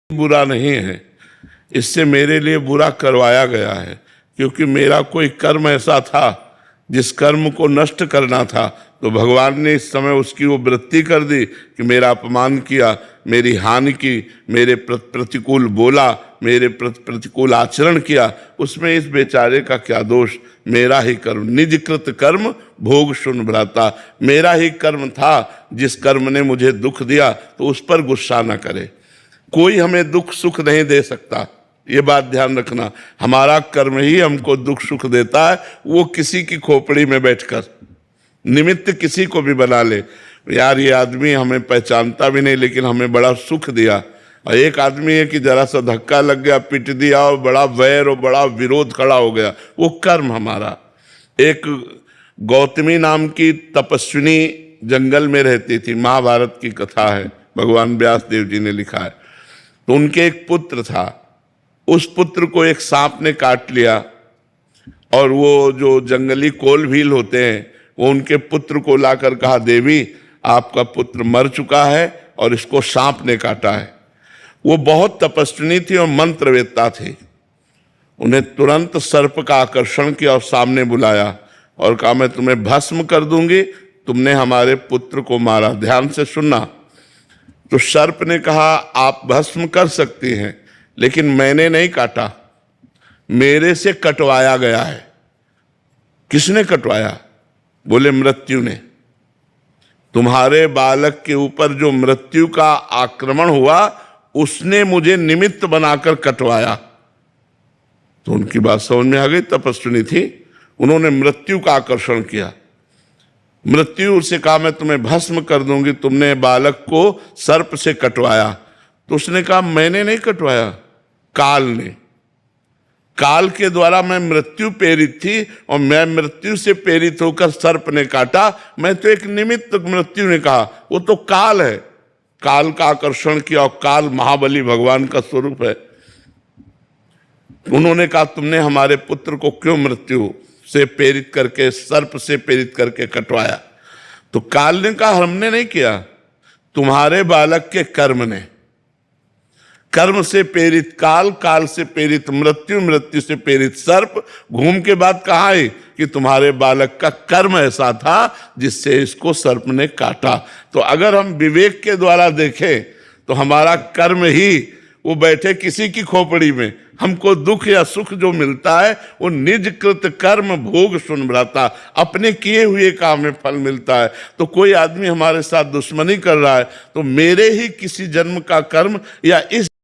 बुरा नहीं है, इससे मेरे लिए बुरा करवाया गया है, क्योंकि मेरा कोई कर्म ऐसा था जिस कर्म को नष्ट करना था, तो भगवान ने इस समय उसकी वो वृत्ति कर दी कि मेरा अपमान किया, मेरी हानि की, मेरे प्रतिकूल बोला, मेरे प्रतिकूल आचरण किया। उसमें इस बेचारे का क्या दोष? मेरा ही कर्म, निजकृत कर्म भोग शुन भ्राता, मेरा ही कर्म था जिस कर्म ने मुझे दुख दिया, तो उस पर गुस्सा न करे। कोई हमें दुख सुख नहीं दे सकता, ये बात ध्यान रखना। हमारा कर्म ही हमको दुख सुख देता है, वो किसी की खोपड़ी में बैठकर निमित्त किसी को भी बना ले। यार ये आदमी हमें पहचानता भी नहीं लेकिन हमें बड़ा सुख दिया, और एक आदमी है कि जरा सा धक्का लग गया, पिट दिया और बड़ा वैर और बड़ा विरोध खड़ा हो गया, वो कर्म हमारा। एक गौतमी नाम की तपस्विनी जंगल में रहती थी, महाभारत की कथा है, भगवान व्यास देव जी ने लिखा है। तो उनके एक पुत्र था, उस पुत्र को एक सांप ने काट लिया, और वो जो जंगली कोल भील होते हैं वो उनके पुत्र को लाकर कहा, देवी आपका पुत्र मर चुका है और इसको सांप ने काटा है। वो बहुत तपस्विनी थी और मंत्रवेत्ता थी। उन्हें तुरंत सर्प का आकर्षण किया और सामने बुलाया और कहा, मैं तुम्हें भस्म कर दूंगी, तुमने हमारे पुत्र को मारा, ध्यान से सुनना। तो सर्प ने कहा, आप भस्म कर सकती हैं, लेकिन मैंने नहीं काटा, मेरे से कटवाया गया है। किसने कटवाया? बोले मृत्यु ने। तुम्हारे बालक के ऊपर जो मृत्यु का आक्रमण हुआ उसने मुझे निमित्त बनाकर कटवाया। तो उनकी बात समझ में आ गई, तपस्विनी थी, उन्होंने मृत्यु का आकर्षण किया। मृत्यु से कहा, मैं तुम्हें भस्म कर दूंगी, तुमने बालक को सर्प से कटवाया। तो उसने कहा, मैंने नहीं कटवाया, काल ने। काल के द्वारा मैं मृत्यु प्रेरित थी और मैं मृत्यु से प्रेरित होकर सर्प ने काटा, मैं तो एक निमित्त। मृत्यु ने कहा, वो तो काल है, काल का आकर्षण किया, और काल महाबली भगवान का स्वरूप है। उन्होंने कहा, तुमने हमारे पुत्र को क्यों मृत्यु से प्रेरित करके, सर्प से प्रेरित करके कटवाया? तो काल ने कहा, हमने नहीं किया, तुम्हारे बालक के कर्म ने। कर्म से प्रेरित काल, काल से प्रेरित मृत्यु, मृत्यु से प्रेरित सर्प, घूम के बाद कहा है कि तुम्हारे बालक का कर्म ऐसा था जिससे इसको सर्प ने काटा। तो अगर हम विवेक के द्वारा देखें तो हमारा कर्म ही, वो बैठे किसी की खोपड़ी में, हमको दुख या सुख जो मिलता है वो निजकृत कर्म भोग सुन भ्राता, अपने किए हुए काम में फल मिलता है। तो कोई आदमी हमारे साथ दुश्मनी कर रहा है तो मेरे ही किसी जन्म का कर्म या इस